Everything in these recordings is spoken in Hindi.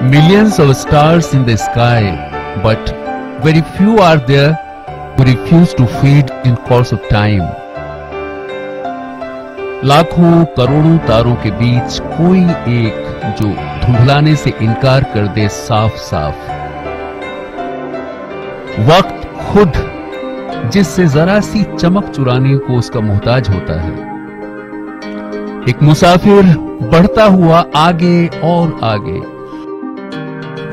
Millions of stars in the sky, but very few are there who refuse to fade in course of time. लाखों करोड़ों तारों के बीच कोई एक जो धुंधलाने से इनकार कर दे साफ साफ। वक्त खुद जिससे जरा सी चमक चुराने को उसका मोहताज होता है। एक मुसाफिर बढ़ता हुआ आगे और आगे,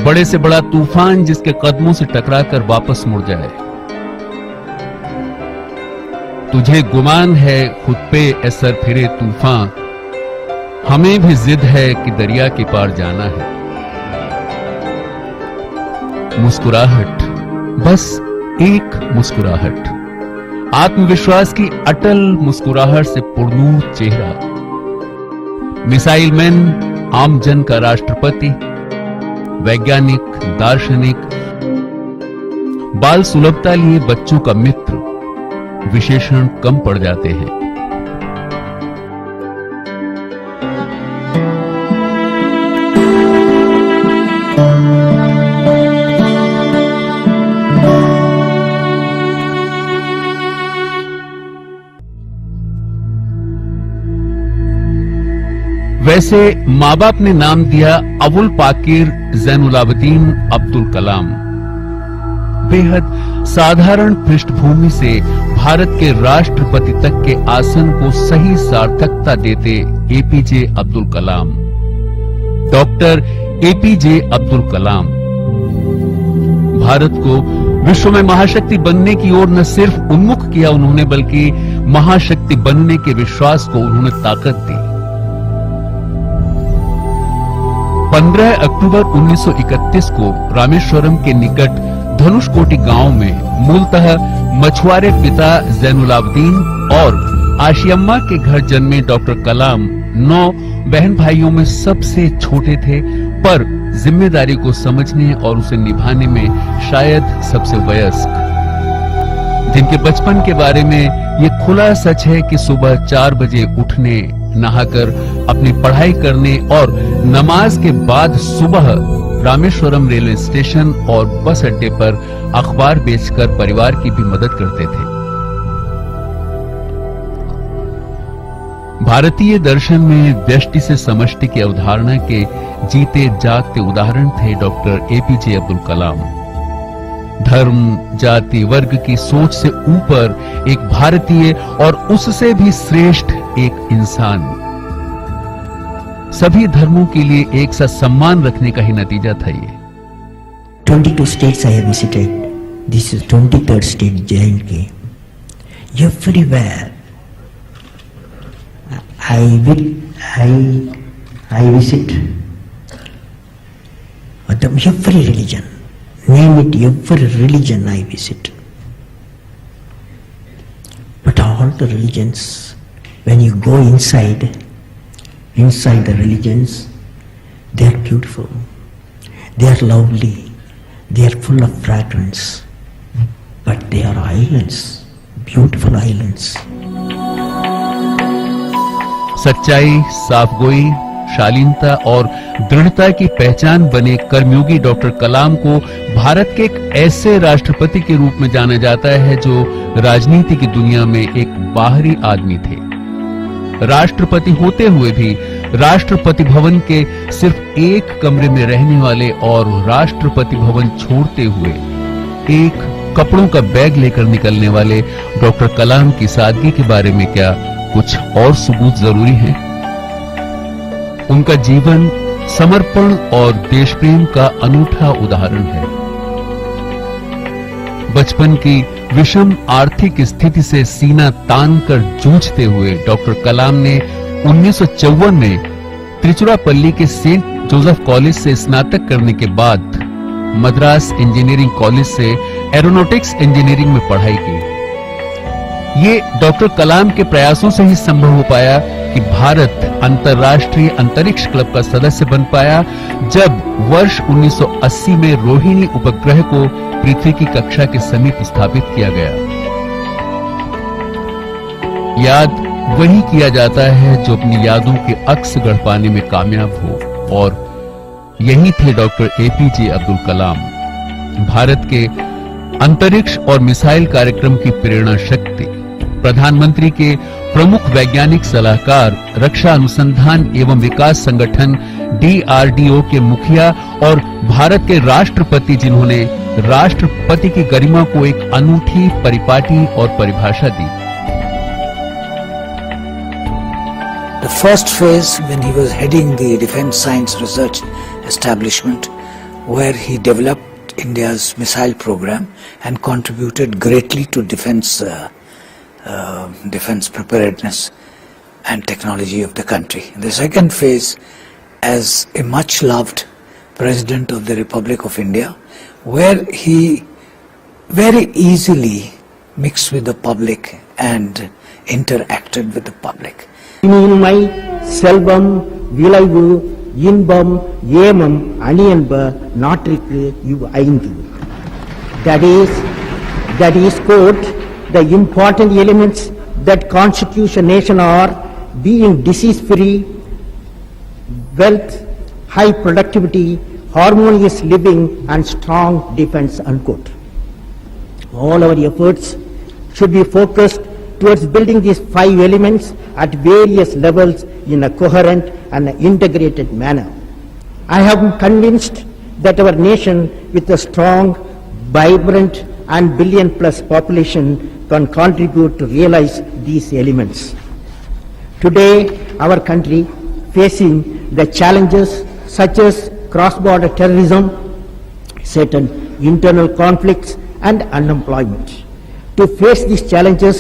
बड़े से बड़ा तूफान जिसके कदमों से टकराकर वापस मुड़ जाए। तुझे गुमान है खुद पे असर फिरे तूफान, हमें भी जिद है कि दरिया के पार जाना है। मुस्कुराहट, बस एक मुस्कुराहट, आत्मविश्वास की अटल मुस्कुराहट से पुरनूर चेहरा। मिसाइल मैन, आमजन का राष्ट्रपति, वैज्ञानिक, दार्शनिक, बाल सुलभता लिए बच्चों का मित्र, विशेषण कम पड़ जाते हैं। वैसे मां बाप ने नाम दिया अबुल पाकिर जैनुलाब्दीन अब्दुल कलाम। बेहद साधारण पृष्ठभूमि से भारत के राष्ट्रपति तक के आसन को सही सार्थकता देते APJ Abdul Kalam, doctor APJ Abdul Kalam, Bharat को विश्व में महाशक्ति बनने की ओर न सिर्फ उन्मुख किया उन्होंने, बल्कि महाशक्ति बनने के विश्वास को उन्होंने ताकत दी। 15 अक्टूबर 1931 को रामेश्वरम के निकट धनुषकोटि गांव में मूलतः मछुआरे पिता जैनुलाब्दीन और आशियम्मा के घर जन्मे डॉक्टर कलाम 9 बहन भाइयों में सबसे छोटे थे, पर जिम्मेदारी को समझने और उसे निभाने में शायद सबसे वयस्क। जिनके बचपन के बारे में ये खुला सच है कि सुबह 4 बजे उठने, नहाकर अपनी पढ़ाई करने और नमाज के बाद सुबह रामेश्वरम रेलवे स्टेशन और बस अड्डे पर अखबार बेचकर परिवार की भी मदद करते थे। भारतीय दर्शन में व्यष्टि से समष्टि की अवधारणा के जीते जागते उदाहरण थे डॉक्टर एपीजे अब्दुल कलाम। धर्म, जाति, वर्ग की सोच से ऊपर एक भारतीय और उससे भी श्रेष्ठ एक इंसान। सभी धर्मों के लिए एक सा सम्मान रखने का ही नतीजा था ये। 22 states I have visited. This is 23rd state, J&K. Everywhere I visit every religion. Name it, every religion I visit. But all the religions, when you go inside the religions, they are beautiful, they are lovely, they are full of fragrance, but they are islands, beautiful islands. सच्चाई, साफगोई, शालीनता और दृढ़ता की पहचान बने कर्मयोगी डॉक्टर कलाम को भारत के एक ऐसे राष्ट्रपति के रूप में जाना जाता है जो राजनीति की दुनिया में एक बाहरी आदमी थे। राष्ट्रपति होते हुए भी राष्ट्रपति भवन के सिर्फ एक कमरे में रहने वाले और राष्ट्रपति भवन छोड़ते हुए एक कपड़ों का बैग लेकर निकलने वाले डॉक्टर कलाम की सादगी के बारे में क्या कुछ और सबूत जरूरी हैं? उनका जीवन समर्पण और देश प्रेम का अनूठा उदाहरण है। बचपन की विषम आर्थिक स्थिति से सीना तान कर जूझते हुए डॉक्टर कलाम ने 1954 में त्रिचुरापल्ली के सेंट जोसेफ कॉलेज से स्नातक करने के बाद मद्रास इंजीनियरिंग कॉलेज से एरोनॉटिक्स इंजीनियरिंग में पढ़ाई की। ये डॉक्टर कलाम के प्रयासों से ही संभव हो पाया कि भारत अंतर्राष्ट्रीय अंतरिक्ष क्लब का सदस्य बन पाया, जब वर्ष 1980 में रोहिणी उपग्रह को पृथ्वी की कक्षा के समीप स्थापित किया गया। याद वही किया जाता है जो अपनी यादों के अक्स गढ़ पाने में कामयाब हो, और यही थे डॉक्टर एपीजे अब्दुल कलाम, भारत के अंतरिक्ष और मिसाइल कार्यक्रम की प्रेरणा शक्ति, प्रधानमंत्री के प्रमुख वैज्ञानिक सलाहकार, रक्षा अनुसंधान एवं विकास संगठन DRDO के मुखिया और भारत के राष्ट्रपति, जिन्होंने राष्ट्रपति की गरिमा को एक अनूठी परिपाटी और परिभाषा दी। The first phase, when he was heading the Defence Science Research Establishment, where he developed India's missile program and contributed greatly to defence preparedness and technology of the country. The second phase, as a much loved President of the Republic of India, where he very easily mixed with the public and interacted with the public. இனிமை செல்வம் விளைவு இன்பம் ஏமம் அணி என்ப நாட்டிற்கு இவ் ஐந்து. That is quote, the important elements that constitute a nation are being disease free, wealth, high productivity, harmonious living and strong defense, unquote. All our efforts should be focused towards building these five elements at various levels in a coherent and integrated manner. I am convinced that our nation, with a strong, vibrant and billion-plus population, can contribute to realize these elements. Today, our country facing the challenges such as cross-border terrorism, certain internal conflicts and unemployment. To face these challenges,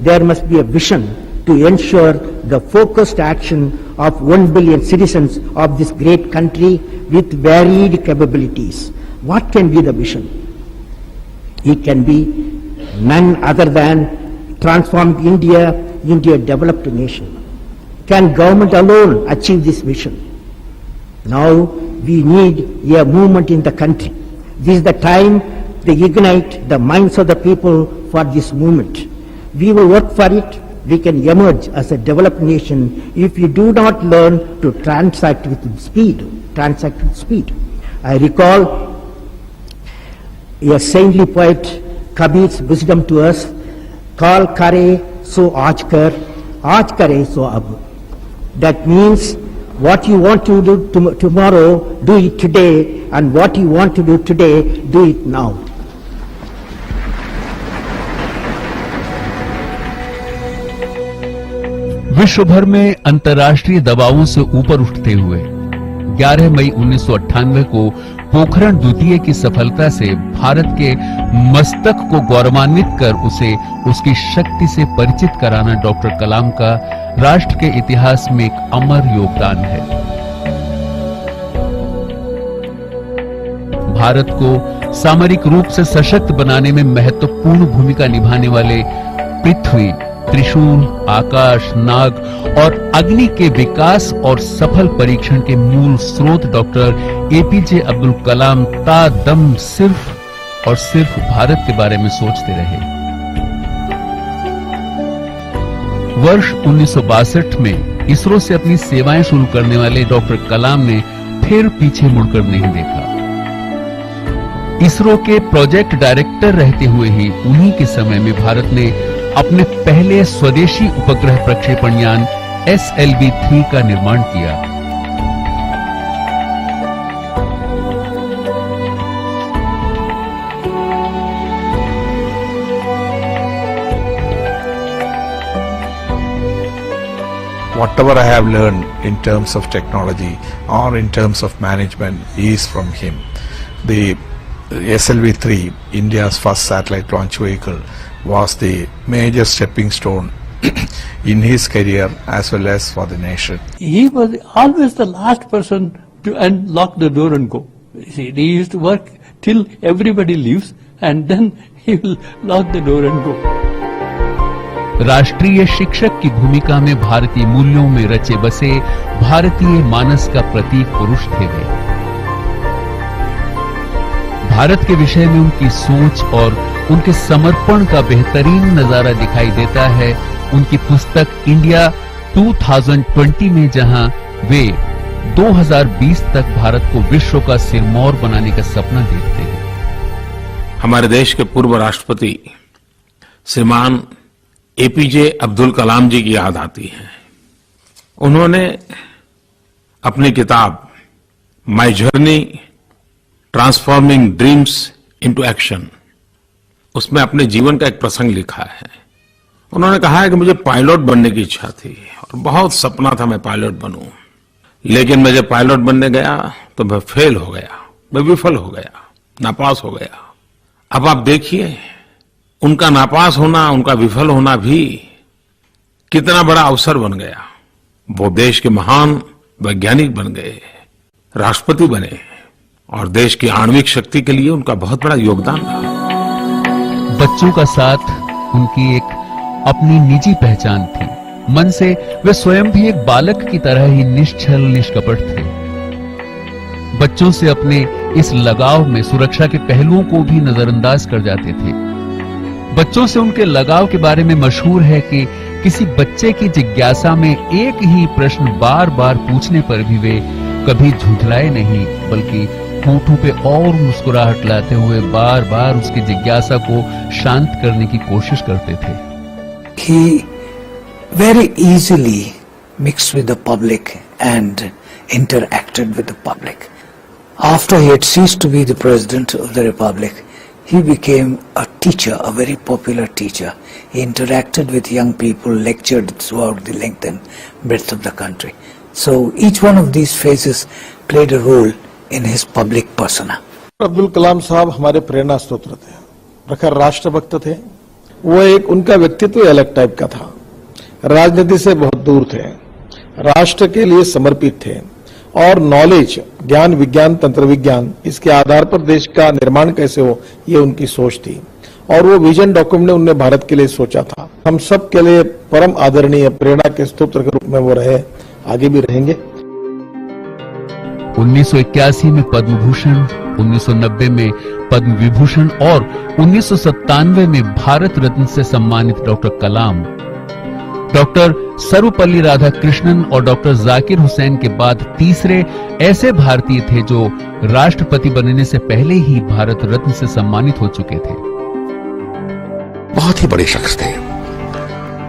there must be a vision to ensure the focused action of 1 billion citizens of this great country with varied capabilities. What can be the vision? It can be none other than transform India into a developed nation. Can government alone achieve this vision? Now we need a movement in the country. This is the time to ignite the minds of the people for this movement. We will work for it. We can emerge as a developed nation if we do not learn to transact with speed. I recall a saintly poet Kabir's wisdom to us: "Kal kare so aaj kare so ab." That means what you want to do tomorrow, do it today, and what you want to do today, do it now. विश्व भर में अंतर्राष्ट्रीय दबावों से ऊपर उठते हुए 11 मई 1998 को पोखरण द्वितीय की सफलता से भारत के मस्तक को गौरवान्वित कर उसे उसकी शक्ति से परिचित कराना डॉक्टर कलाम का राष्ट्र के इतिहास में एक अमर योगदान है। भारत को सामरिक रूप से सशक्त बनाने में महत्वपूर्ण भूमिका निभाने वाले पृथ्वी, त्रिशूल, आकाश, नाग और अग्नि के विकास और सफल परीक्षण के मूल स्रोत डॉक्टर एपीजे अब्दुल कलाम ता दम सिर्फ और सिर्फ भारत के बारे में सोचते रहे। वर्ष 1962 में इसरो से अपनी सेवाएं शुरू करने वाले डॉक्टर कलाम ने फिर पीछे मुड़कर नहीं देखा। इसरो के प्रोजेक्ट डायरेक्टर रहते हुए ही उन्हीं के समय में भारत ने अपने पहले स्वदेशी उपग्रह प्रक्षेपण यान SLV-3 का निर्माण किया। Whatever I have learned in terms of technology or in terms of management is from him. The SLV-3, India's first satellite launch vehicle, was the major stepping stone in his career as well as for the nation. He was always the last person to unlock the door and go. See, he used to work till everybody leaves and then he will lock the door and go. राष्ट्रीय शिक्षक की भूमिका में भारतीय मूल्यों में रचे बसे भारतीय मानस का प्रतीक पुरुष थे वे। भारत के विषय में उनकी सोच और उनके समर्पण का बेहतरीन नजारा दिखाई देता है उनकी पुस्तक इंडिया 2020 में, जहां वे 2020 तक भारत को विश्व का सिरमौर बनाने का सपना देखते हैं। हमारे देश के पूर्व राष्ट्रपति श्रीमान एपीजे अब्दुल कलाम जी की याद आती है। उन्होंने अपनी किताब my journey transforming dreams into action, उसमें अपने जीवन का एक प्रसंग लिखा है। उन्होंने कहा है कि मुझे पायलट बनने की इच्छा थी और बहुत सपना था मैं पायलट बनूं, लेकिन मैं जब पायलट बनने गया तो मैं फेल हो गया, मैं विफल हो गया, नापास हो गया। अब आप देखिए उनका नापास होना, उनका विफल होना भी कितना बड़ा अवसर बन गया। वो देश के महान वैज्ञानिक बन गए, राष्ट्रपति बने और देश की आणविक शक्ति के लिए उनका बहुत बड़ा योगदान रहा। बच्चों का साथ उनकी एक अपनी निजी पहचान थी। मन से वे स्वयं भी एक बालक की तरह ही निश्चल निष्कपट थे। बच्चों से अपने इस लगाव में सुरक्षा के पहलुओं को भी नजरअंदाज कर जाते थे। बच्चों से उनके लगाव के बारे में मशहूर है कि किसी बच्चे की जिज्ञासा में एक ही प्रश्न बार बार पूछने पर भी वे कभी झुठलाए नहीं, बल्कि होठों पे और मुस्कुराहट लाते हुए बार बार उसकी जिज्ञासा को शांत करने की कोशिश करते थे। He very easily mixed with the public and interacted with the public. After he had ceased to be the President of the Republic, he became a teacher, a very popular teacher. He interacted with young people, lectured throughout the length and breadth of the country. So each one of these phases played a role in his public persona. Abdul Kalam साहब हमारे प्रेरणा स्रोत थे, प्रखर राष्ट्रभक्त थे। वो एक उनका व्यक्तित्व अलग टाइप का था, राजनीति से बहुत दूर थे, राष्ट्र के लिए समर्पित थे और नॉलेज, ज्ञान, विज्ञान, तंत्र विज्ञान, इसके आधार पर देश का निर्माण कैसे हो, ये उनकी सोच थी और वो विजन डॉक्यूमेंट उन्होंने भारत के लिए सोचा था। हम सब के लिए परम आदरणीय प्रेरणा के स्रोत के रूप में वो रहे, आगे भी रहेंगे। 1981 में पद्म भूषण, 1990 में पद्म विभूषण और 1997 में भारत रत्न से सम्मानित डॉक्टर कलाम, डॉक्टर सर्वपल्ली राधाकृष्णन और डॉक्टर जाकिर हुसैन के बाद तीसरे ऐसे भारतीय थे जो राष्ट्रपति बनने से पहले ही भारत रत्न से सम्मानित हो चुके थे। बहुत ही बड़े शख्स थे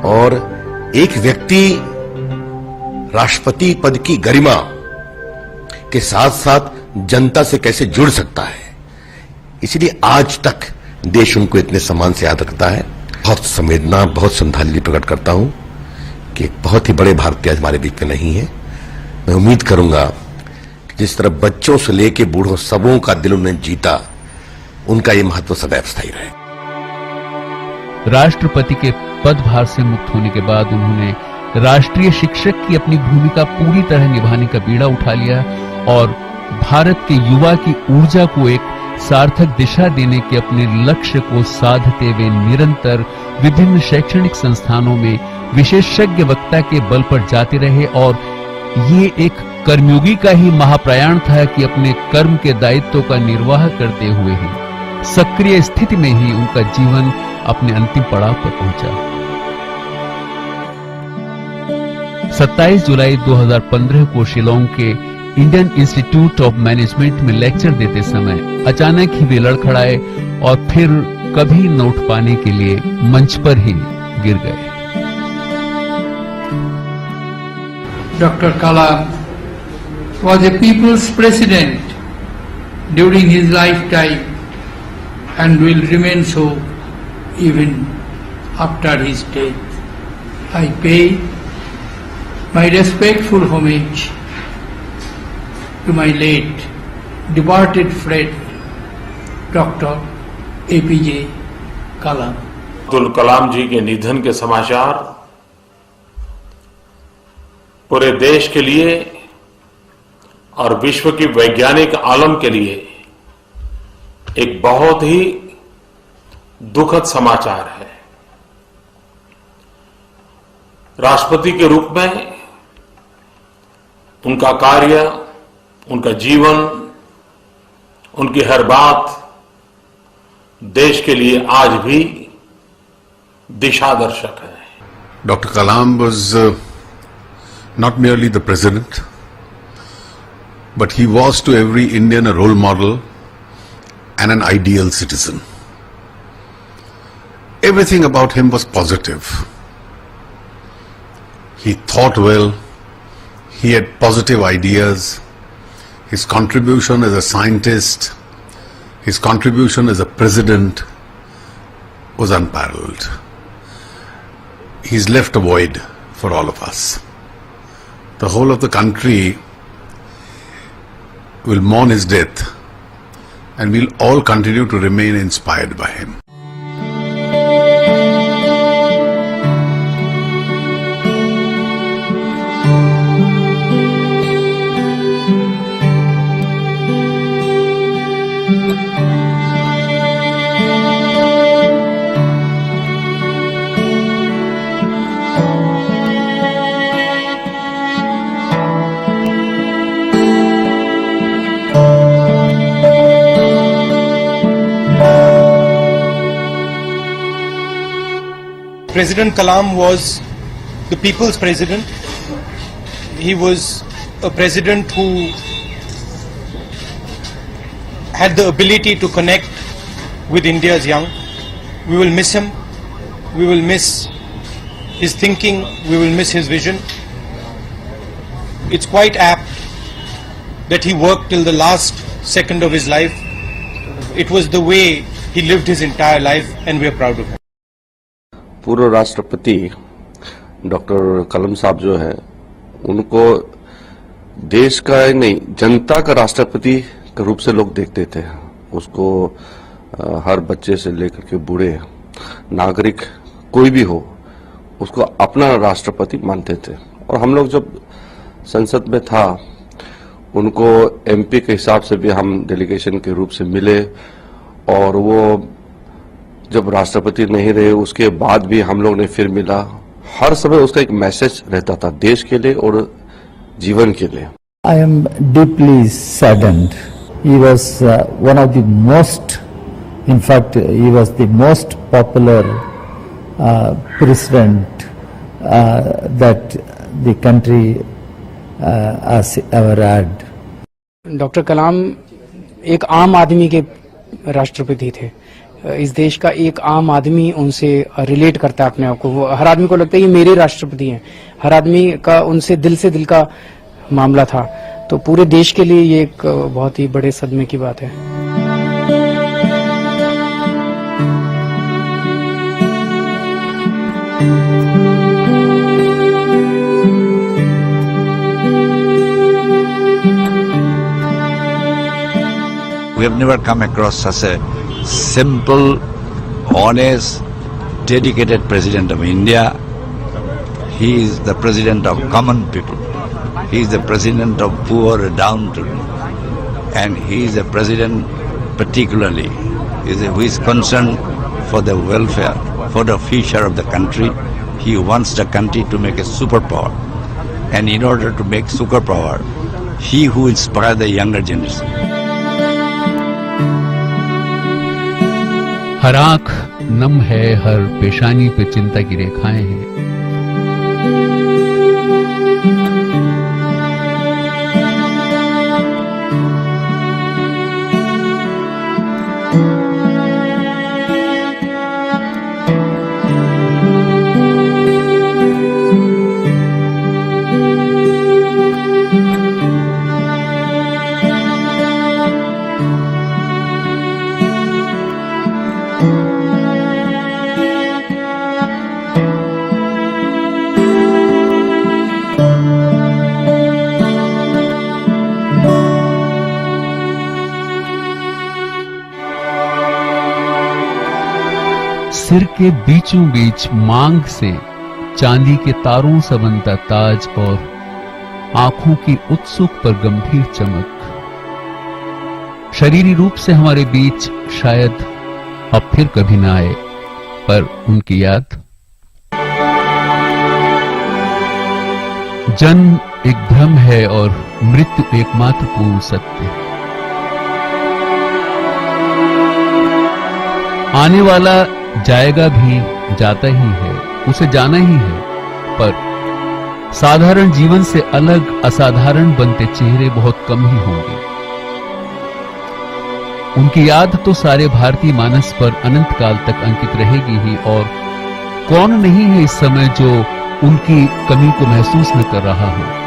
और एक व्यक्ति राष्ट्रपति पद की गरिमा के साथ साथ जनता से कैसे जुड़ सकता है, इसलिए आज तक देश उनको इतने सम्मान से याद रखता है। बहुत संवेदना, बहुत श्रद्धांजलि प्रकट करता हूं कि एक बहुत ही बड़े भारतीय आज हमारे बीच में नहीं है। मैं उम्मीद करूंगा कि जिस तरह बच्चों से लेकर बूढ़ों सबों का दिल उन्होंने जीता, उनका ये महत्व सदैव स्थायी रहे। राष्ट्रपति के पदभार से मुक्त होने के बाद उन्होंने राष्ट्रीय शिक्षक की अपनी भूमिका पूरी तरह निभाने का बीड़ा उठा लिया और भारत के युवा की ऊर्जा को एक सार्थक दिशा देने के अपने लक्ष्य को साधते हुए निरंतर विभिन्न शैक्षणिक संस्थानों में विशेषज्ञ वक्ता के बल पर जाते रहे और ये एक कर्मयोगी का ही महाप्रयाण था कि अपने कर्म के दायित्व का निर्वाह करते हुए ही सक्रिय स्थिति में ही उनका जीवन अपने अंतिम पड़ाव पर पहुंचा। 27 जुलाई 2015 को शिलांग के इंडियन इंस्टीट्यूट ऑफ मैनेजमेंट में लेक्चर देते समय अचानक ही वे लड़खड़ाए और फिर कभी न उठ पाने के लिए मंच पर ही गिर गए। Dr. Kalam was a people's president during his lifetime and will remain so even after his death. I pay my respectful homage to my late departed friend Dr. APJ Kalam. Abdul Kalam जी के निधन के समाचार पूरे देश के लिए और विश्व की वैज्ञानिक आलम के लिए एक बहुत ही दुखद समाचार है। राष्ट्रपति के रूप में उनका कार्य, उनका जीवन, उनकी हर बात देश के लिए आज भी दिशा दर्शक है। Dr. Kalam was not merely the president, but he was to every Indian a role model and an ideal citizen. Everything about him was positive. He thought well, he had positive ideas, his contribution as a scientist, his contribution as a president was unparalleled. He's left a void for all of us. The whole of the country will mourn his death, and we'll all continue to remain inspired by him. President Kalam was the people's president. He was a president who had the ability to connect with India's young. We will miss him. We will miss his thinking. We will miss his vision. It's quite apt that he worked till the last second of his life. It was the way he lived his entire life, and we are proud of him. पूर्व राष्ट्रपति डॉक्टर कलाम साहब जो है, उनको देश का नहीं जनता का राष्ट्रपति के रूप से लोग देखते थे. उसको हर बच्चे से लेकर के बूढ़े नागरिक कोई भी हो, उसको अपना राष्ट्रपति मानते थे. और हम लोग जब संसद में था, उनको एमपी के हिसाब से भी हम डेलीगेशन के रूप से मिले. और वो जब राष्ट्रपति नहीं रहे उसके बाद भी हम लोग ने फिर मिला. हर समय उसका एक मैसेज रहता था देश के लिए और जीवन के लिए. I am deeply saddened. He was one of the most, in fact, he was the most popular president that the country has ever had. Doctor Kalam एक आम आदमी के राष्ट्रपति थे. इस देश का एक आम आदमी उनसे रिलेट करता है अपने आप को. हर आदमी को लगता है ये मेरे राष्ट्रपति हैं. हर आदमी का उनसे दिल से दिल का मामला था. तो पूरे देश के लिए ये एक बहुत ही बड़े सदमे की बात है. We have never come across such a simple, honest, dedicated President of India. He is the President of common people. He is the President of poor, downtrodden. And he is a President particularly who is concerned for the welfare, for the future of the country. He wants the country to make a superpower. And in order to make superpower, he who inspires the younger generation. हर आंख नम है, हर पेशानी पे चिंता की रेखाएं हैं. सिर के बीचों बीच मांग से चांदी के तारों सा बनता ताज और आंखों की उत्सुक पर गंभीर चमक. शरीरी रूप से हमारे बीच शायद अब फिर कभी ना आए, पर उनकी याद. जन्म एक भ्रम है और मृत्यु एकमात्र पूर्ण सत्य है. आने वाला जाएगा भी, जाता ही है, उसे जाना ही है, पर साधारण जीवन से अलग असाधारण बनते चेहरे बहुत कम ही होंगे। उनकी याद तो सारे भारतीय मानस पर अनंत काल तक अंकित रहेगी ही, और कौन नहीं है इस समय जो उनकी कमी को महसूस न कर रहा हो।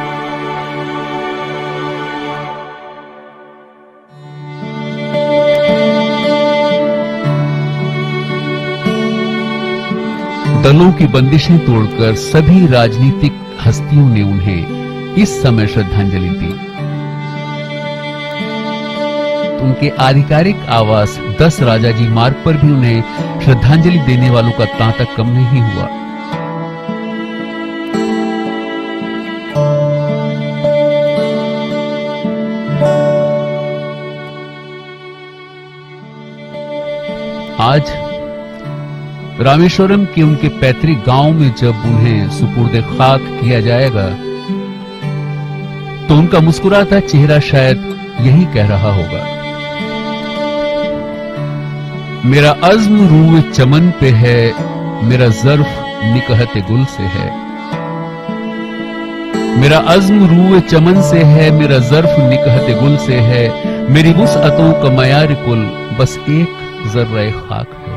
दलों की बंदिशें तोड़कर सभी राजनीतिक हस्तियों ने उन्हें इस समय श्रद्धांजलि दी। उनके आधिकारिक आवास 10 राजाजी मार्ग पर भी उन्हें श्रद्धांजलि देने वालों का तांता कम नहीं हुआ। आज रामेश्वरम के उनके पैतृक गांव में जब उन्हें सुपुर्दे खाक किया जाएगा तो उनका मुस्कुराता चेहरा शायद यही कह रहा होगा, मेरा अज़्म रूए चमन पे है, मेरा ज़र्फ निकहते गुल से है। मेरा अज़्म रूए चमन से है, मेरा ज़र्फ निकहते गुल से है। मेरी वुसअतों का मयार कुल बस एक ज़र्रे खाक है।